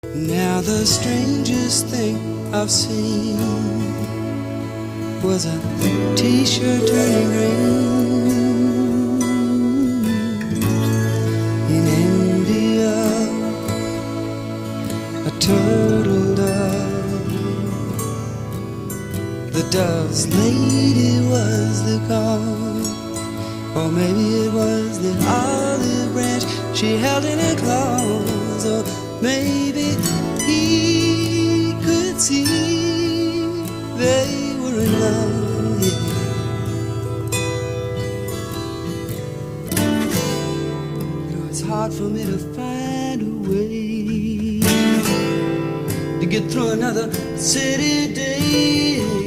Now the strangest thing I've seen was a t-shirt turning green in India, a turtle dove. The dove's lady was the cause, or maybe it was the olive branch she held in her claws, or maybe he could see they were in love, yeah. You know, it's hard for me to find a way to get through another city day.